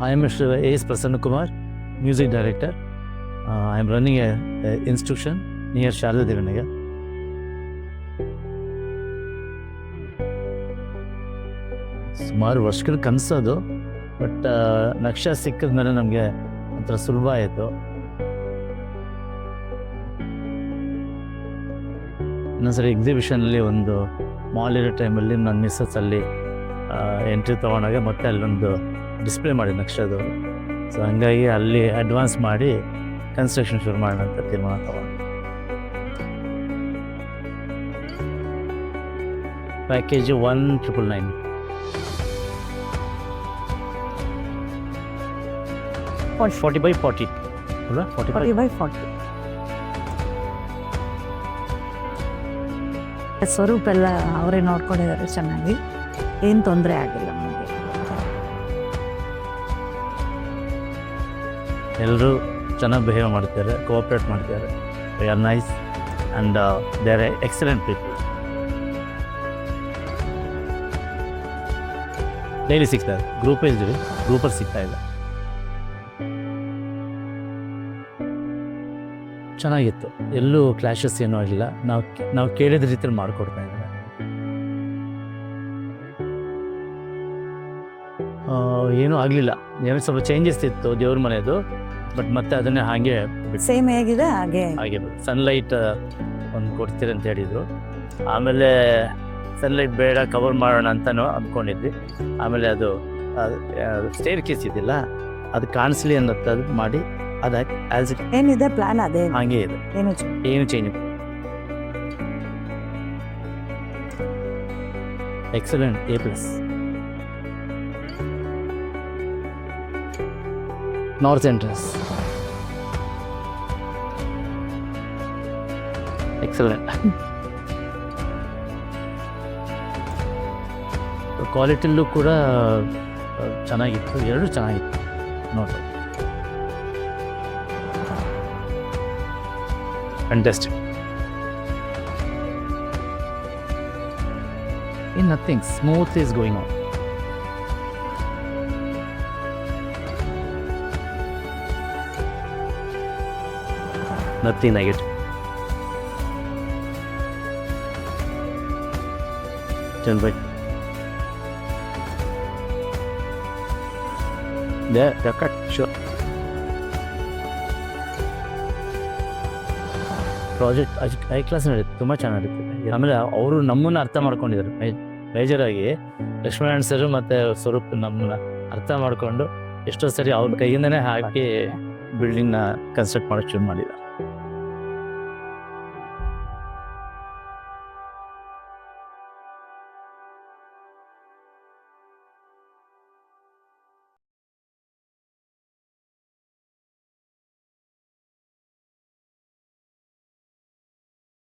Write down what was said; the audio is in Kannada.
I am Mr. A.S. Prasanna Kumar, Music Director. I am running a institution near Sharada Devanagar. ಸುಮಾರು ವರ್ಷಗಳ ಕನಸೋದು, ಬಟ್ ನಕ್ಷ ಸಿಕ್ಕಿದ ಮೇಲೆ ನಮಗೆ ಒಂಥರ ಸುಲಭ ಆಯಿತು. ಇನ್ನೊಂದ್ಸರಿ ಎಕ್ಸಿಬಿಷನಲ್ಲಿ ಒಂದು ಮಾಲ್ ಇರೋ ಟೈಮಲ್ಲಿ ನನ್ನ ಮಿಸ್ಸಸ್ ಅಲ್ಲಿ ಎಂಟ್ರಿ ತೊಗೊಂಡಾಗ ಮತ್ತೆ ಅಲ್ಲೊಂದು ಡಿಸ್ಪ್ಲೇ ಮಾಡಿ ನಕ್ಷದು. ಸೊ ಹಂಗಾಗಿ ಅಲ್ಲಿ ಅಡ್ವಾನ್ಸ್ ಮಾಡಿ ಕನ್ಸ್ಟ್ರಕ್ಷನ್ ಶುರು ಮಾಡೋಣ ಅಂತ ತೀರ್ಮಾನ ತಗೊಂಡು ಪ್ಯಾಕೇಜ್ 1999. 40x40 ಅಲ್ಲ, 40x40. ಸ್ವರೂಪ ಎಲ್ಲ ಅವರೇ ನೋಡ್ಕೊಂಡಿದ್ದಾರೆ ಚೆನ್ನಾಗಿ, ಏನು ತೊಂದರೆ ಆಗಿಲ್ಲ ನಮಗೆ. ಎಲ್ಲರೂ ಚೆನ್ನಾಗಿ ಬಿಹೇವ್ ಮಾಡ್ತಾರೆ, ಕೋಆಪ್ರೇಟ್ ಮಾಡ್ತಾರೆ. They are nice and they are excellent people. Daily ಸಿಗ್ತಾರೆ, ಗ್ರೂಪೇ ಇದ್ದೀವಿ, ಗ್ರೂಪಲ್ಲಿ ಸಿಗ್ತಾ ಇಲ್ಲ. ಚೆನ್ನಾಗಿತ್ತು, ಎಲ್ಲೂ ಕ್ಲಾಶಸ್ ಏನೂ ಆಗಿಲ್ಲ. ನಾವು ಕೇಳಿದ ರೀತಿಯಲ್ಲಿ ಮಾಡಿಕೊಡ್ತಾ ಇದ್ದಾರೆ. ಏನೂ ಆಗಲಿಲ್ಲ. ಏನೋ ಸ್ವಲ್ಪ ಚೇಂಜಸ್ ಇತ್ತು ದೇವ್ರ ಮನೆಯದು, ಬಟ್ ಮತ್ತೆ ಅದನ್ನೇ ಹಾಗೆ ಸೇಮ್ ಹೇಗಿದೆ ಹಾಗೆ ಸನ್ಲೈಟ್ ಒಂದು ಕೊಡ್ತೀರಿ ಅಂತ ಹೇಳಿದರು. ಆಮೇಲೆ ಸನ್ಲೈಟ್ ಬೇಡ, ಕವರ್ ಮಾಡೋಣ ಅಂತಲೂ ಅಂದ್ಕೊಂಡಿದ್ವಿ. ಆಮೇಲೆ ಅದು ಸ್ಟೇರ್ ಕೇಸ್ ಇದ್ದಿಲ್ಲ, ಅದು ಕಾಣಿಸ್ಲಿ ಅನ್ನೋದು ಮಾಡಿ ಅದು ಆ್ಯಸ್ ಇಟ್ ಏನಿದೆ ಪ್ಲಾನ್ ಅದೇ ಹಾಗೆ ಇದೆ, ಏನು ಚೇಂಜ್ ಇಲ್ಲ. Excellent, A+. North entrance excellent. ಕ್ವಾಲಿಟಿಯಲ್ಲೂ ಕೂಡ ಚೆನ್ನಾಗಿತ್ತು, ಎರಡೂ ಚೆನ್ನಾಗಿತ್ತು ನೋಡಿ. Fantastic. Nothing smooth is going on. Nothing negative. Turn back. Yeah, cut. Sure. Project high class ನಡೀತು, ತುಂಬ ಚೆನ್ನಾಗಿ ನಡೀತಿದೆ. ಆಮೇಲೆ ಅವರು ನಮ್ಮನ್ನು ಅರ್ಥ ಮಾಡ್ಕೊಂಡಿದ್ದಾರೆ ಮೇಜರಾಗಿ. ಲಕ್ಷ್ಮೀನಾರಾಯಣ ಸರ್ ಮತ್ತು ಸ್ವರೂಪ್ ನಮ್ಮನ್ನ ಅರ್ಥ ಮಾಡಿಕೊಂಡು ಎಷ್ಟೋ ಸರಿ ಅವ್ರ ಕೈಯಿಂದನೇ ಹಾಕಿ ಬಿಲ್ಡಿಂಗ್ನ ಕನ್ಸ್ಟ್ರಕ್ಟ್ ಮಾಡೋಕ್ಕೆ ಶುರು ಮಾಡಿದ್ದಾರೆ.